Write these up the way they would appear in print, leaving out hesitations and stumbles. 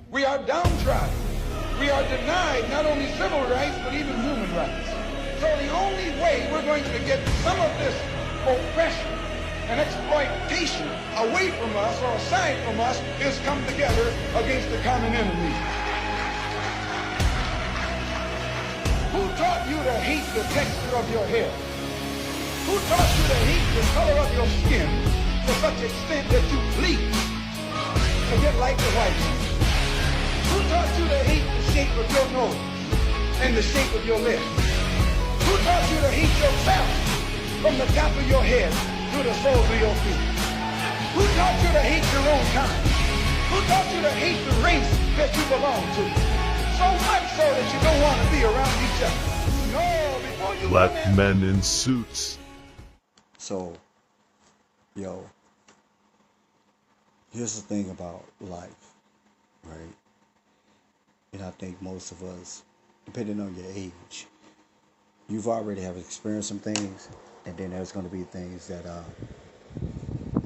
We are downtrodden. We are denied not only civil rights, but even human rights. So the only way we're going to get some of this oppression and exploitation away from us or aside from us is come together against the common enemy. Who taught you to hate the texture of your hair? Who taught you to hate the color of your skin to such extent that you bleed to get like the white man? Who taught you to hate the shape of your nose and the shape of your lips? Who taught you to hate yourself from the top of your head to the soles of your feet? Who taught you to hate your own kind? Who taught you to hate the race that you belong to? So much so that you don't want to be around each other. No, before you Black men in suits. So, yo, here's the thing about life, right? And I think most of us, depending on your age, you've already have experienced some things, and then there's going to be things that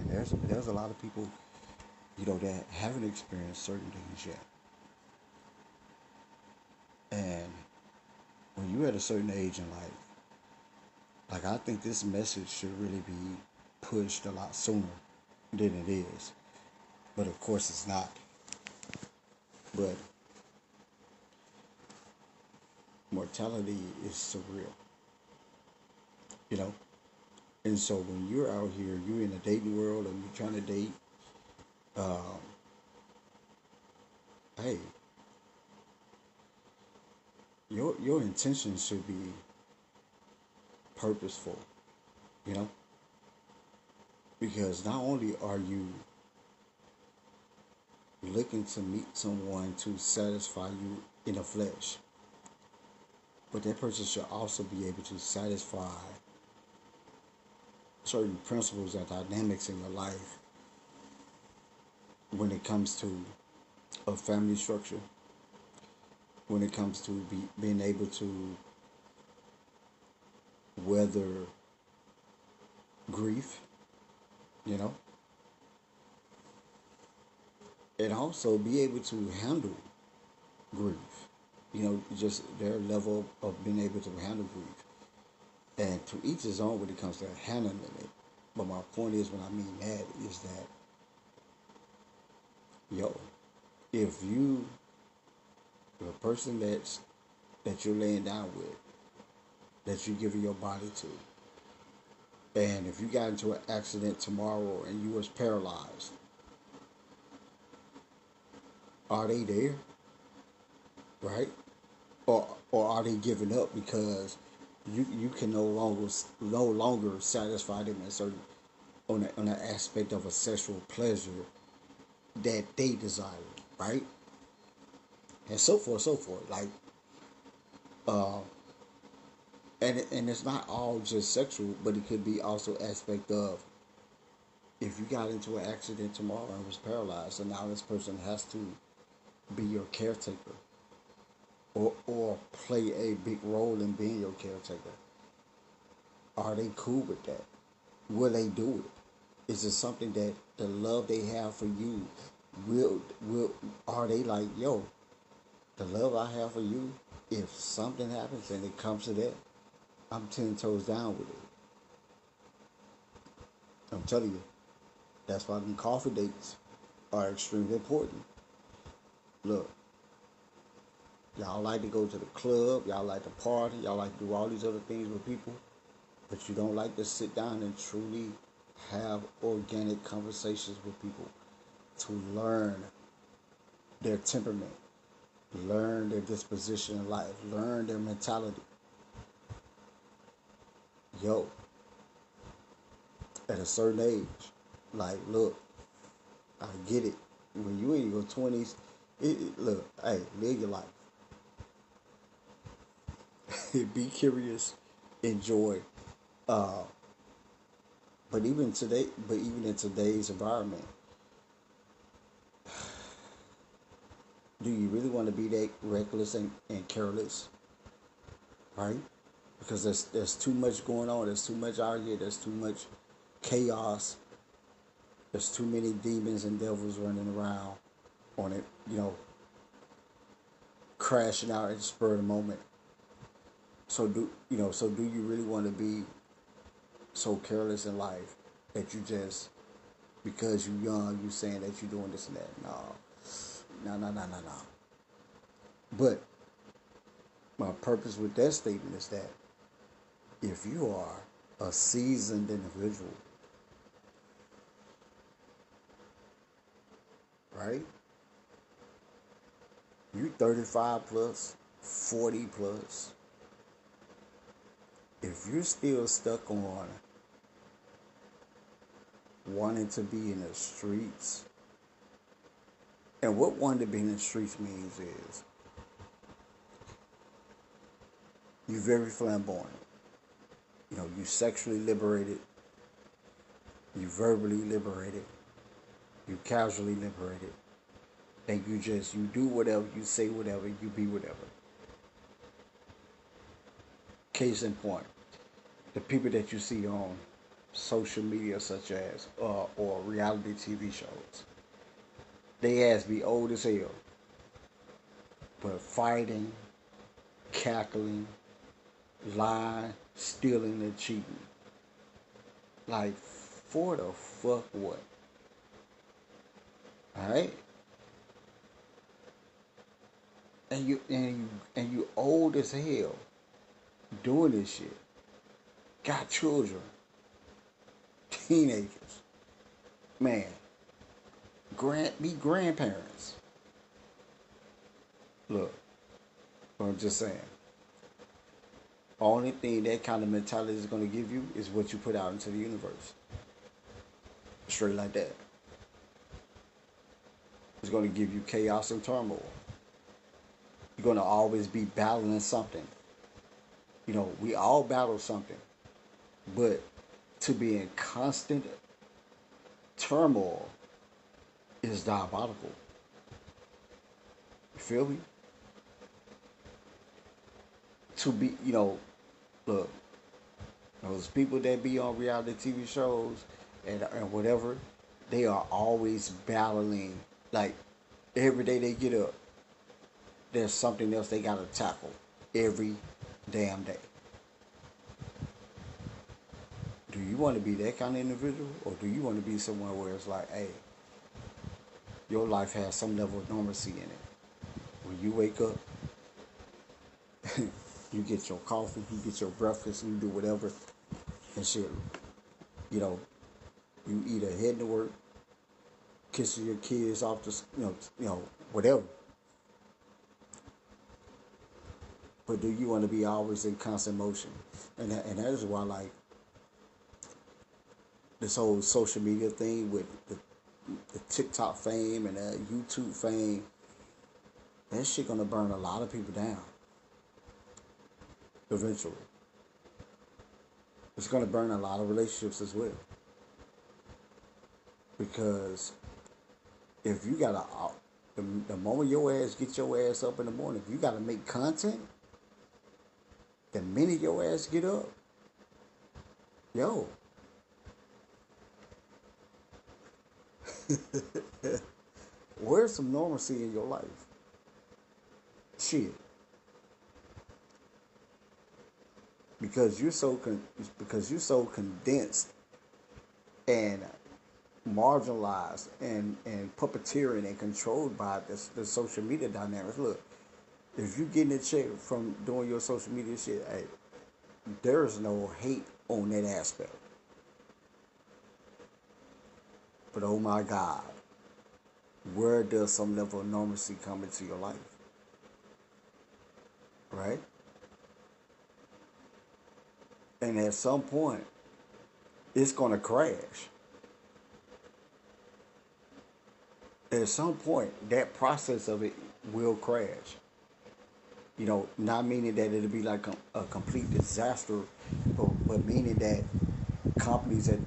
there's a lot of people, you know, that haven't experienced certain things yet. And when you're at a certain age in life, like, I think this message should really be pushed a lot sooner than it is. But of course it's not. But mortality is surreal, you know? And so when you're out here, you're in a dating world and you're trying to date, hey, your intentions should be purposeful, you know? Because not only are you looking to meet someone to satisfy you in the flesh, but that person should also be able to satisfy certain principles and dynamics in your life when it comes to a family structure, when it comes to being able to weather grief, you know, and also be able to handle grief, you know, just their level of being able to handle grief. And to each his own when it comes to handling it. But my point is, when I mean that, is that, yo, if a person that you're laying down with, that you're giving your body to, and if you got into an accident tomorrow and you was paralyzed, are they there? Right? Or are they giving up because you can no longer satisfy them in certain on an aspect of a sexual pleasure that they desire, right? And so forth. Like, and it's not all just sexual, but it could be also aspect of, if you got into an accident tomorrow and was paralyzed, and now this person has to be your caretaker, or play a big role in being your caretaker. Are they cool with that? Will they do it? Is it something that the love they have for you are they like, yo, the love I have for you, if something happens and it comes to that, I'm 10 toes down with it. I'm telling you, that's why them coffee dates are extremely important. Look, y'all like to go to the club, y'all like to party, y'all like to do all these other things with people, but you don't like to sit down and truly have organic conversations with people to learn their temperament, learn their disposition in life, learn their mentality. Yo, at a certain age, like, look, I get it. When you in your 20s, look, hey, live your life. Be curious, enjoy. But even in today's environment, do you really want to be that reckless and careless? Right? Because there's too much going on. There's too much out here. There's too much chaos. There's too many demons and devils running around on it, you know, crashing out at the spur of the moment. So do you really want to be so careless in life that you just, because you young, you saying that you doing this and that? No. But my purpose with that statement is that if you are a seasoned individual, right? You 35 plus, 40 plus. If you're still stuck on wanting to be in the streets, and what wanting to be in the streets means is you're very flamboyant. You sexually liberated, you verbally liberated, you casually liberated, and you do whatever, you say whatever, you be whatever. Case in point, the people that you see on social media, such as or reality TV shows, they ass be old as hell, but fighting, cackling, lying, stealing, and cheating. Like, for the fuck what? Alright? And you old as hell doing this shit. Got children, teenagers, man, be grandparents. Look, I'm just saying. Only thing that kind of mentality is going to give you is what you put out into the universe. Straight like that. It's going to give you chaos and turmoil. You're going to always be battling something. We all battle something. But to be in constant turmoil is diabolical. You feel me? To be, look, those people that be on reality TV shows and whatever, they are always battling. Like, every day they get up, there's something else they got to tackle every damn day. Do you want to be that kind of individual? Or do you want to be someone where it's like, hey, your life has some level of normalcy in it? When you wake up, you get your coffee, you get your breakfast, you do whatever, and shit. You either heading to work, kissing your kids off the, whatever. But do you want to be always in constant motion? And that is why, like, this whole social media thing with the TikTok fame and the YouTube fame, that shit gonna burn a lot of people down. Eventually. It's gonna burn a lot of relationships as well. Because if you gotta, the moment get your ass up in the morning, if you gotta make content, the minute your ass get up, yo, where's some normalcy in your life? Shit. Because you're so condensed and marginalized and puppeteering and controlled by the social media dynamics. Look, if you getting a check from doing your social media shit, hey, there's no hate on that aspect. But oh my God, where does some level of normalcy come into your life? Right? And at some point, it's going to crash. At some point, that process of it will crash. Not meaning that it'll be like a complete disaster, but meaning that companies at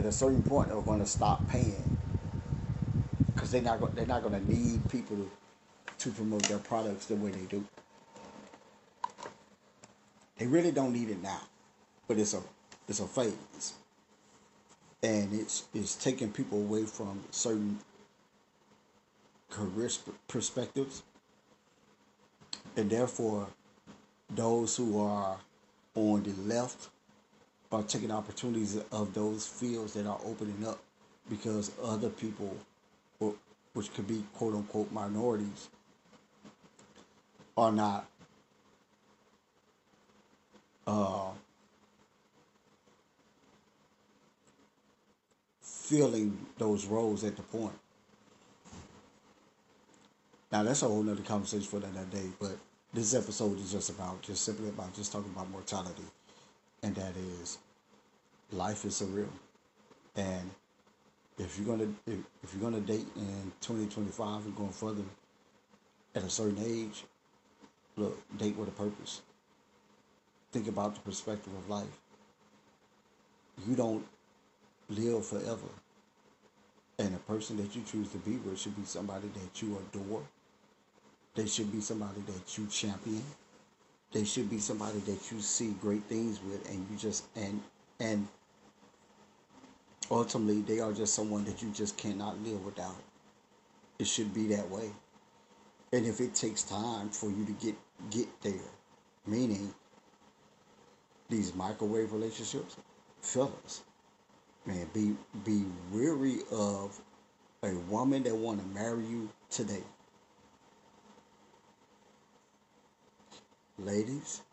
a certain point are going to stop paying, because they're not going to need people to promote their products the way they do. They really don't need it now, but it's a phase, and it's taking people away from certain career perspectives, And therefore, those who are on the left are taking opportunities of those fields that are opening up because other people, which could be quote unquote minorities, are not uh, filling those roles at the point. Now that's a whole nother conversation for another day, but this episode is just simply about just talking about mortality, and that is life is surreal, and if you're gonna date in 2025 and going further at a certain age, look, date with a purpose. Think about the perspective of life. You don't live forever, and the person that you choose to be with should be somebody that you adore. They should be somebody that you champion. They should be somebody that you see great things with, and you just and ultimately they are just someone that you just cannot live without. It should be that way. And if it takes time for you to get there, meaning these microwave relationships, fellas, man, be weary of a woman that want to marry you today. Ladies,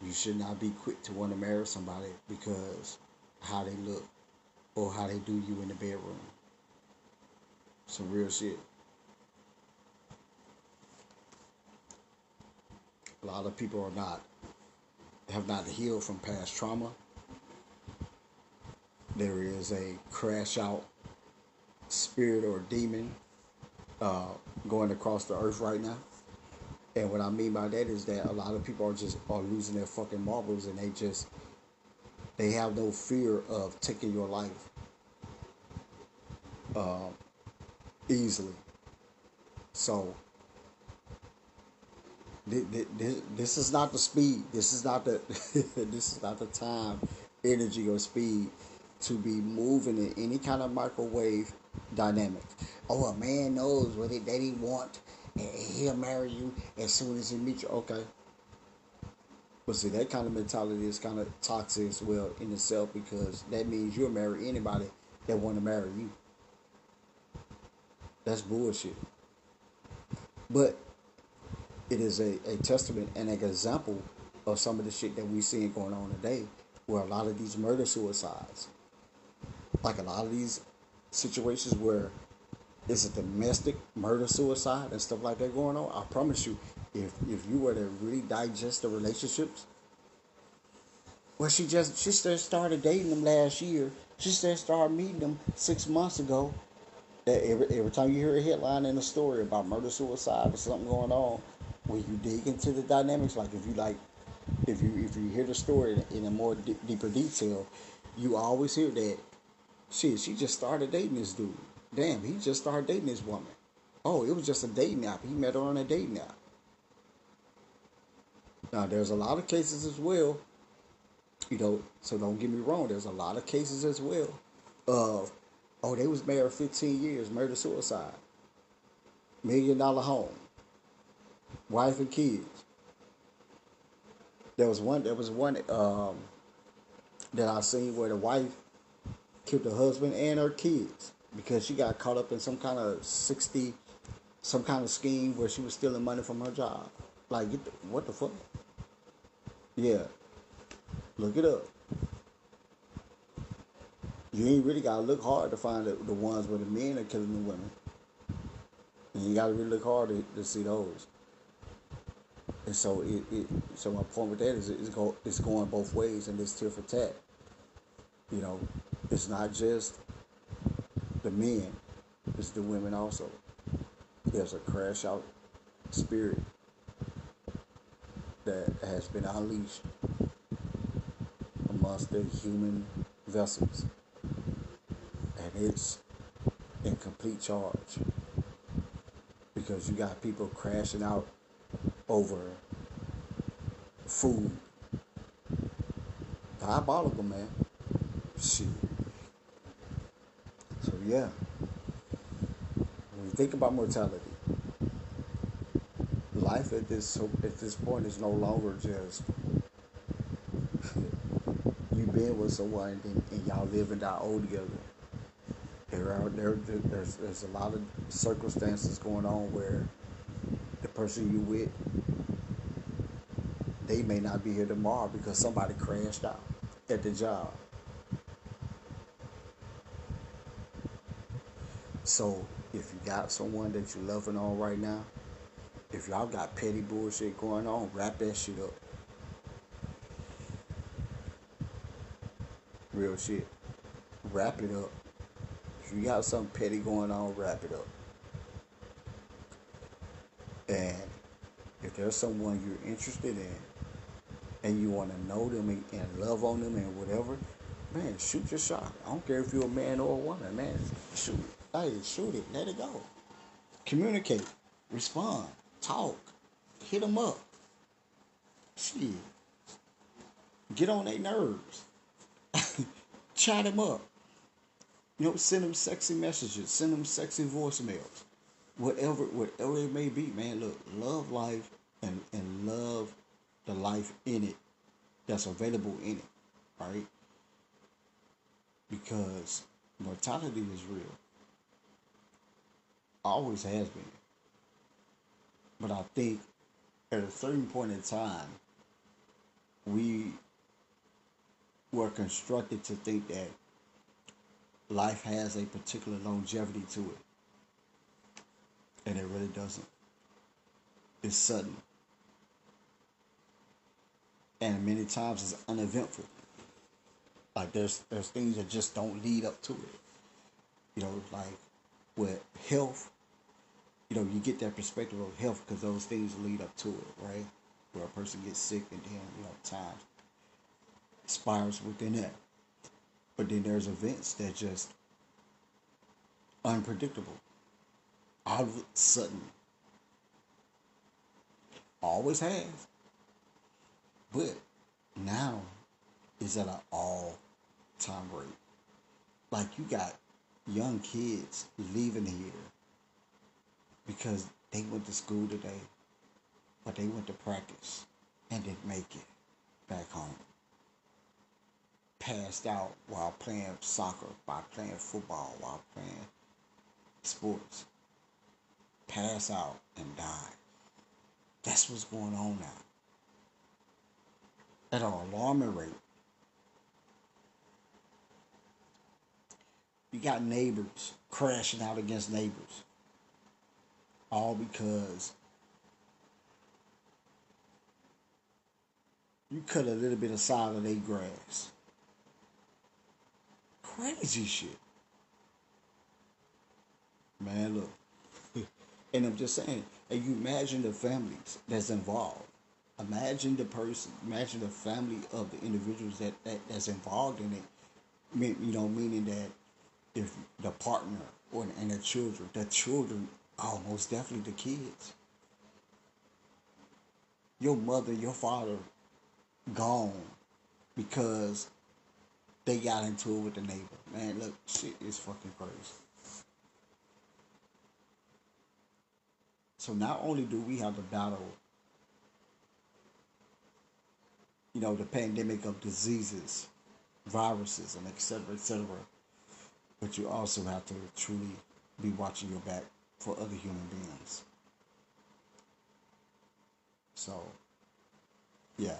you should not be quick to want to marry somebody because how they look or how they do you in the bedroom. Some real shit. A lot of people have not healed from past trauma. There is a crash out spirit or demon going across the earth right now. And what I mean by that is that a lot of people are losing their fucking marbles, and they have no fear of taking your life easily. So this is not the speed. This is not the this is not the time, energy, or speed to be moving in any kind of microwave dynamic. Oh, a man knows what that he want, and he'll marry you as soon as he meets you. Okay. But see, that kind of mentality is kind of toxic as well in itself, because that means you'll marry anybody that want to marry you. That's bullshit. But it is a testament and an example of some of the shit that we seeing going on today, where a lot of these murder suicides, like a lot of these situations where it's a domestic murder suicide and stuff like that going on. I promise you, if you were to really digest the relationships, well, she just started dating them last year. She just started meeting them 6 months ago. Every time you hear a headline in a story about murder suicide or something going on, when you dig into the dynamics, like if you hear the story in a more deeper detail, you always hear that shit. She just started dating this dude. Damn, he just started dating this woman. Oh, it was just a dating app. He met her on a dating app. Now, there's a lot of cases as well, so don't get me wrong. There's a lot of cases as well of, oh, they was married 15 years, murder suicide, $1 million home, wife and kids. There was one that I seen where the wife killed her husband and her kids because she got caught up in some kind of scheme where she was stealing money from her job. Like, what the fuck? Yeah, look it up. You ain't really gotta look hard to find the ones where the men are killing the women. And you gotta really look hard to see those. And so so my point with that is it's going both ways, and it's tit for tat. It's not just the men, it's the women also. There's a crash out spirit that has been unleashed amongst the human vessels, and it's in complete charge, because you got people crashing out over food. Diabolical, man. Shit. So yeah, when you think about mortality, life at this point is no longer just you being with someone and y'all live and die old together. There's a lot of circumstances going on where the person you with, they may not be here tomorrow because somebody crashed out at the job. So if you got someone that you're loving on right now, if y'all got petty bullshit going on, wrap that shit up. Real shit. Wrap it up. If you got something petty going on, wrap it up. And if there's someone you're interested in and you want to know them and love on them and whatever, man, shoot your shot. I don't care if you're a man or a woman, man. Shoot it. Hey, shoot it. Let it go. Communicate. Respond. Talk. Hit them up. Shit. Get on their nerves. Chat them up. Send them sexy messages. Send them sexy voicemails. Whatever it may be, man. Look, love life and love the life in it that's available in it, right? Because mortality is real. Always has been. But I think at a certain point in time, we were constructed to think that life has a particular longevity to it. And it really doesn't. It's sudden. And many times it's uneventful. Like there's things that just don't lead up to it. Like with health, you get that perspective of health because those things lead up to it, right? Where a person gets sick and then, time spirals within that. But then there's events that just unpredictable. All of a sudden. Always has. But now is at an all-time rate. Like you got young kids leaving here because they went to school today, but they went to practice and didn't make it back home. Passed out while playing soccer, while playing football, while playing sports. Pass out and die. That's what's going on now. At an alarming rate. You got neighbors crashing out against neighbors. All because you cut a little bit of side of their grass. Crazy shit. Man, look. And I'm just saying, and you imagine the families that's involved. Imagine the family of the individuals that's involved in it. Meaning that if the partner and the children, oh, most definitely the kids. Your mother, your father, gone because they got into it with the neighbor. Man, look, shit is fucking crazy. So not only do we have to battle, the pandemic of diseases, viruses, and etc., but you also have to truly be watching your back for other human beings. So, yeah.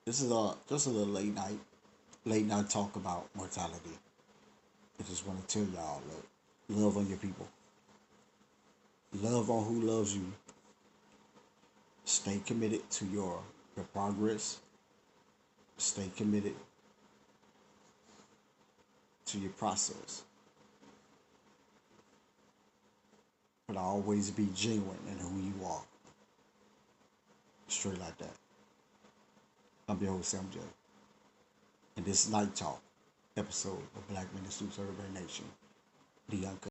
This is just a little late night talk about mortality. I just want to tell y'all, look, love on your people. Love on who loves you. Stay committed to your progress. Stay committed to your process. But always be genuine in who you are. Straight like that. I'm your host, Sam J. And this is Night Talk, episode of Black Men in Suits Urban Nation, the Uncut.